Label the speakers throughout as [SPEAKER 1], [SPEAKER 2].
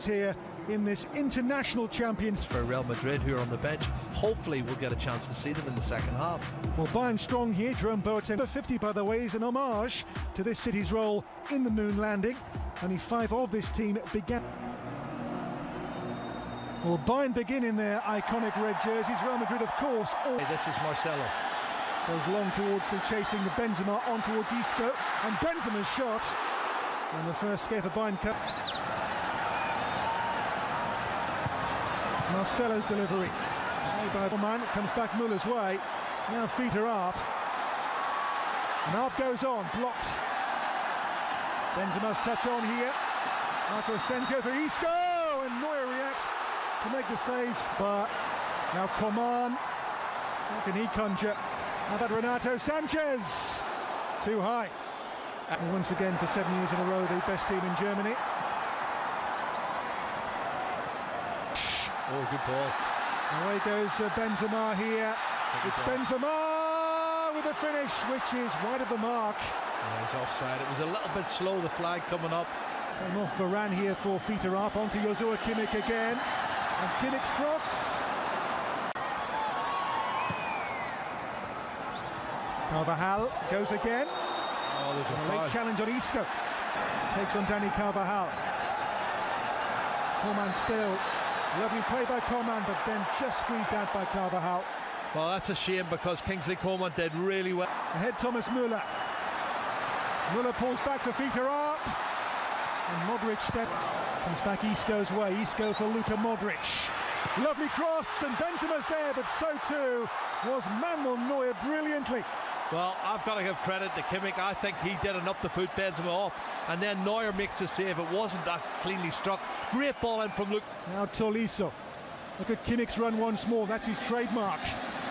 [SPEAKER 1] games here in this international champions.
[SPEAKER 2] For Real Madrid, who are on the bench, hopefully we'll get a chance to see them in the second half.
[SPEAKER 1] Well, Bayern strong here. Jerome Boateng. Number 50, by the way, is an homage to this city's role in the moon landing. Only 5 of this team began. Well, Bayern begin in their iconic red jerseys. Real Madrid, of course.
[SPEAKER 2] This is Marcelo.
[SPEAKER 1] Goes long towards the chasing the Benzema on towards Isco, and Benzema's shot. And the first scare for Bayern Cup. Marcelo's delivery. By man, it comes back Muller's way. Now feet are up. And up goes on, blocked. Benzema's touch on here. Marco Asensio for Isco, and Neuer reacts to make the save. But now Coman. How can he conjure? How about Renato Sanchez? Too high. And once again, for 7 years in a row, the best team in Germany.
[SPEAKER 2] Oh, good ball.
[SPEAKER 1] Away goes Benzema here. It's Benzema with a finish, which is wide of the mark.
[SPEAKER 2] Yeah, he's offside. It was a little bit slow, the flag coming up.
[SPEAKER 1] Came off Varane here for feet are up. Onto Joshua Kimmich again. And Kimmich's cross. Carvajal goes again.
[SPEAKER 2] Oh, there's a
[SPEAKER 1] late challenge on Isco. Takes on Dani Carvajal. Coman still. Lovely play by Coman, but then just squeezed out by Carvajal.
[SPEAKER 2] Well, that's a shame because Kingsley Coman did really well.
[SPEAKER 1] Ahead Thomas Müller. Müller pulls back for feet are up. And Modric comes back Isco's way. Isco for Luka Modric. Lovely cross, and Benzema's there, but so too was Manuel Neuer brilliantly.
[SPEAKER 2] Well, I've got to give credit to Kimmich. I think he did enough to put Benzema off, and then Neuer makes the save. It wasn't that cleanly struck. Great ball in from Luke.
[SPEAKER 1] Now Tolisso. Look at Kimmich's run once more. That's his trademark.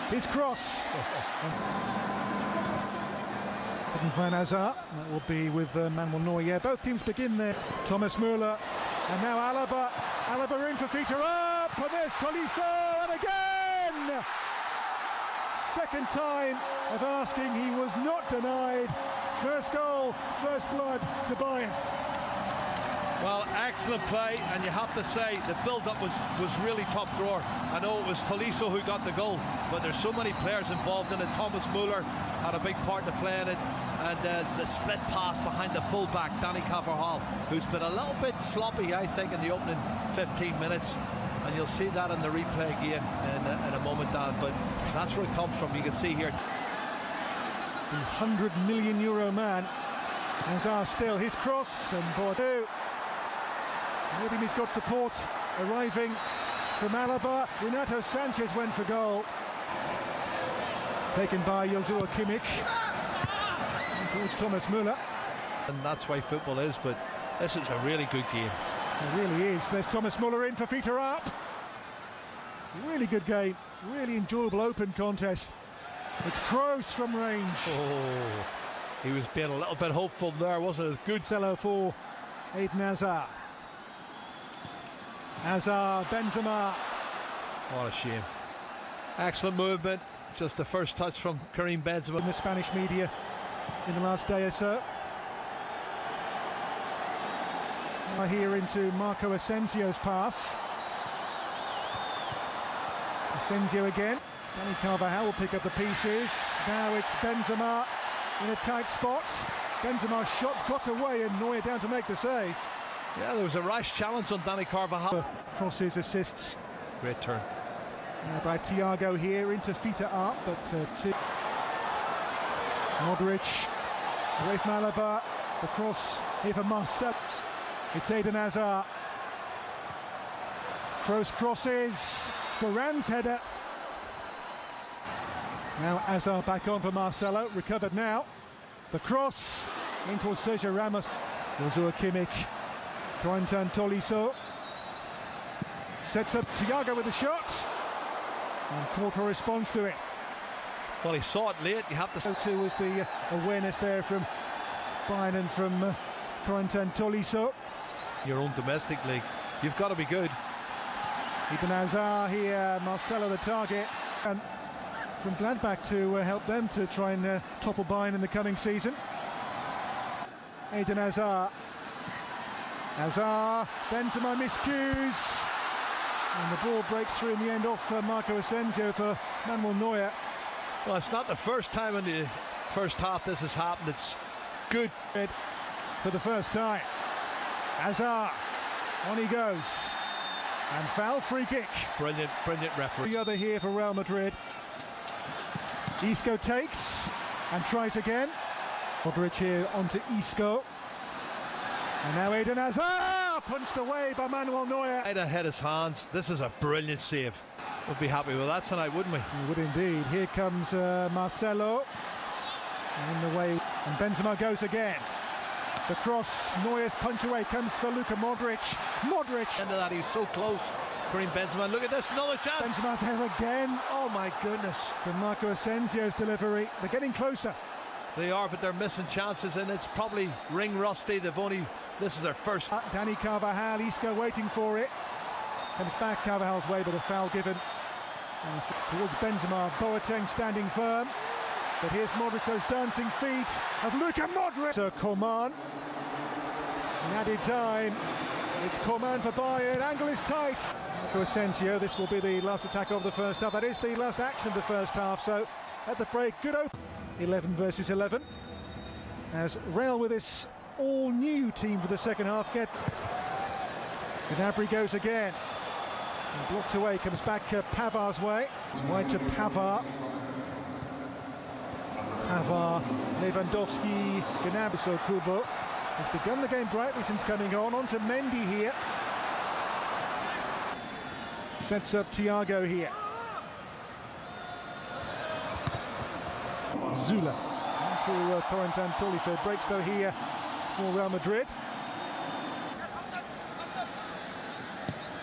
[SPEAKER 1] His cross. Couldn't find Hazard. That will be with Manuel Neuer. Yeah, both teams begin there. Thomas Müller, and now Alaba. Alaba in for feet are up. And there's Tolisso, and again. Second time of asking, he was not denied. First goal, first blood to Bayern.
[SPEAKER 2] Well, excellent play, and you have to say the build-up was really top drawer. I know it was Tolisso who got the goal, but there's so many players involved in it. Thomas Müller had a big part to play in it, and the split pass behind the fullback, Dani Carvajal, who's been a little bit sloppy, I think, in the opening 15 minutes. And you'll see that in the replay again in a moment, Dan, but that's where it comes from. You can see here.
[SPEAKER 1] The €100 million man. Hazard still, his cross, and Bordeaux. Maybe he's got support arriving from Alaba. Renato Sanchez went for goal. Taken by Joshua Kimmich. Towards Thomas Müller.
[SPEAKER 2] And that's why football is, but this is a really good game.
[SPEAKER 1] It really is. There's Thomas Müller in for feet are up. Really good game. Really enjoyable open contest. It's Kroos from range.
[SPEAKER 2] Oh, he was being a little bit hopeful there, wasn't it? Good
[SPEAKER 1] Cello for Eden Hazard. Hazard, Benzema.
[SPEAKER 2] What a shame. Excellent movement. Just the first touch from Karim Benzema.
[SPEAKER 1] In the Spanish media in the last day or so. Here into Marco Asensio's path. Asensio again. Dani Carvajal will pick up the pieces. Now it's Benzema in a tight spot. Benzema's shot got away and Neuer down to make the save.
[SPEAKER 2] Yeah, there was a rash challenge on Dani Carvajal.
[SPEAKER 1] Crosses, assists.
[SPEAKER 2] Great turn.
[SPEAKER 1] By Thiago here into feet are up, but to Modric. Away from Alaba. The cross here for Marcel. It's Eden Hazard. Kroos crosses. Varane's header. Now Hazard back on for Marcelo. Recovered now. The cross into Sergio Ramos. Joshua Kimmich. Corentin Tolisso. Sets up Thiago with the shot. And Porto responds to it.
[SPEAKER 2] Well, he saw it late. You have to.
[SPEAKER 1] So too was the awareness there from Bayern and from Corentin Tolisso.
[SPEAKER 2] Your own domestic league, you've got to be good.
[SPEAKER 1] Eden Hazard here, Marcelo the target, and from Gladbach to help them to try and topple Bayern in the coming season. Eden Hazard Hazard, Benzema miscues, and the ball breaks through in the end off Marco Asensio for Manuel Neuer.
[SPEAKER 2] Well, it's not the first time in the first half this has happened. It's good.
[SPEAKER 1] For the first time. Hazard, on he goes. And foul, free kick.
[SPEAKER 2] Brilliant referee.
[SPEAKER 1] The other here for Real Madrid. Isco takes and tries again. Modric here onto Isco. And now Eden Hazard, punched away by Manuel Neuer.
[SPEAKER 2] Right ahead his hands. This is a brilliant save. We'll be happy with that tonight, wouldn't we?
[SPEAKER 1] We would indeed. Here comes Marcelo. And in the way, and Benzema goes again. The cross, Neuer's punch away comes for Luka Modric. Modric.
[SPEAKER 2] End of that, he's so close. Karim Benzema, look at this, another chance.
[SPEAKER 1] Benzema there again.
[SPEAKER 2] Oh my goodness.
[SPEAKER 1] From Marco Asensio's delivery. They're getting closer.
[SPEAKER 2] They are, but they're missing chances, and it's probably ring rusty. This is their first.
[SPEAKER 1] Dani Carvajal, Isco waiting for it. Comes back Carvajal's way, but a foul given. And towards Benzema, Boateng standing firm. But here's Modric, those dancing feet of Luka Modric. So Coman, in added time, it's Coman for Bayern, angle is tight. Marco Asensio, this will be the last attack of the first half. That is the last action of the first half, so at the break, good open. 11 versus 11. As Real with this all-new team for the second half get. Gnabry goes again. And blocked away, comes back Pavar's way. It's wide to Pavard. Pavard, Lewandowski, Gnabry, so Kubo has begun the game brightly since coming on to Mendy here. Sets up Thiago here. Zula into Corentin Tolisso, breaks though here for Real Madrid.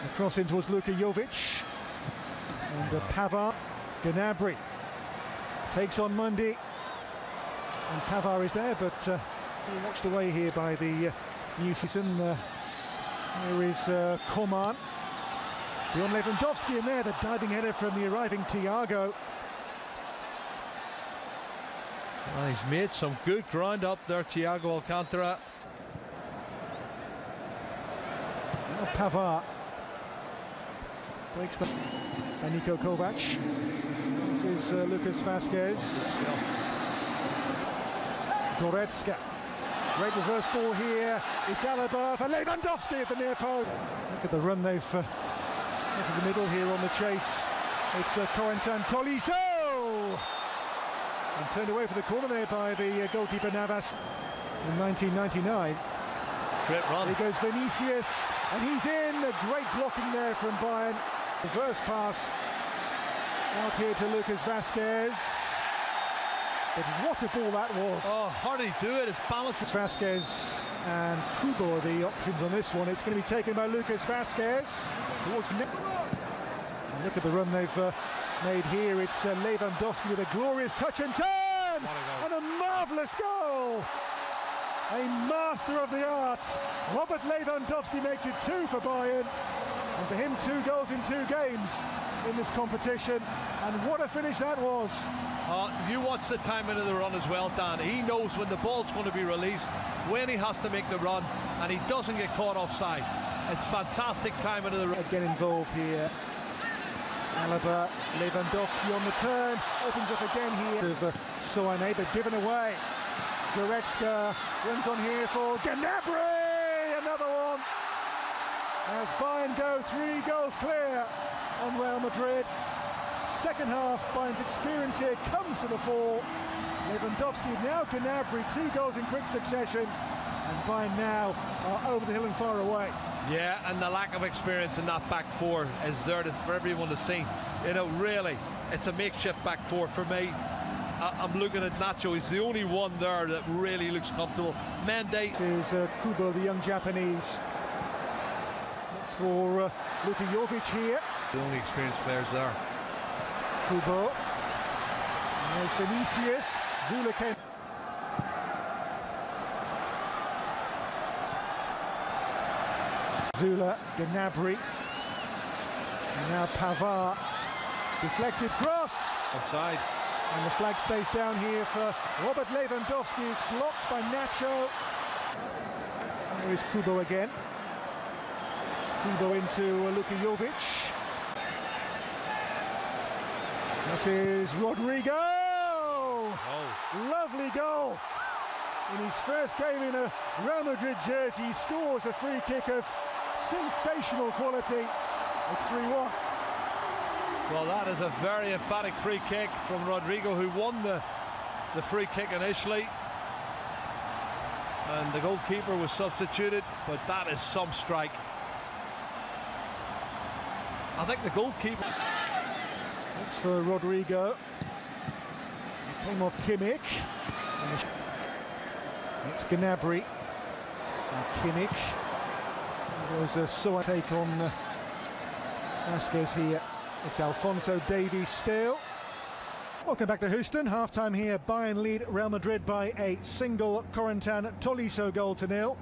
[SPEAKER 1] The cross in towards Luka Jovic. And Pavard, Gnabry takes on Mundy. And Pavard is there, but watched away here by the new season. Here is Coman. Beyond Lewandowski in there, the diving header from the arriving Thiago.
[SPEAKER 2] Well, he's made some good ground up there, Thiago Alcantara.
[SPEAKER 1] Now Pavard breaks the. And Niko Kovac. This is Lucas Vázquez. Goretzka. Great reverse ball here. It's Alaba for Lewandowski at the near post. Look at the run they've into the middle here on the chase. It's Corentin Tolisso. And turned away for the corner there by the goalkeeper Navas in 1999.
[SPEAKER 2] Great run.
[SPEAKER 1] Here goes Vinicius, and he's in. A great blocking there from Bayern. Reverse pass out here to Lucas Vázquez. But what a ball that was.
[SPEAKER 2] Oh, how did he do it? His balance is...
[SPEAKER 1] Vázquez and Kubo are the options on this one. It's going to be taken by Lucas Vázquez. Towards look at the run they've made here. It's Lewandowski with a glorious touch and turn! And a marvellous goal! A master of the art. Robert Lewandowski makes it 2 for Bayern. And for him, 2 goals in 2 games in this competition. And what a finish that was.
[SPEAKER 2] You watch the timing of the run as well, Dan. He knows when the ball's going to be released, when he has to make the run, and he doesn't get caught offside. It's fantastic timing of the run.
[SPEAKER 1] Get involved here. Alaba, Lewandowski on the turn, opens up again here. Soane, but given away. Goretzka runs on here for Gnabry, another one. As Bayern go 3 goals clear on Real Madrid. Second half, Bayern's experience here comes to the fore. Lewandowski, now Gnabry, 2 goals in quick succession. And Bayern now are over the hill and far away.
[SPEAKER 2] Yeah, and the lack of experience in that back four is there for everyone to see. You know, really, it's a makeshift back four for me. I'm looking at Nacho. He's the only one there that really looks comfortable. Mendy.
[SPEAKER 1] This is Kubo, the young Japanese. That's for Luka Jovic here.
[SPEAKER 2] The only experienced players there.
[SPEAKER 1] Kubo. And there's Vinicius. Zula came. Zula, Gnabry. And now Pavard. Deflected cross.
[SPEAKER 2] Offside.
[SPEAKER 1] And the flag stays down here for Robert Lewandowski. It's blocked by Nacho. There is Kubo again. Kubo into Luka Jovic. This is Rodrigo! Lovely goal! In his first game in a Real Madrid jersey, he scores a free kick of sensational quality. It's 3-1.
[SPEAKER 2] Well, that is a very emphatic free kick from Rodrigo, who won the free kick initially. And the goalkeeper was substituted, but that is some strike. I think the goalkeeper...
[SPEAKER 1] Thanks for Rodrigo. He came off Kimmich. It's Gnabry. And Kimmich. There's a sort of take on Vasquez here. It's Alphonso Davies still. Welcome back to Houston. Half-time here. Bayern lead Real Madrid by a single Corentin Tolisso goal to nil.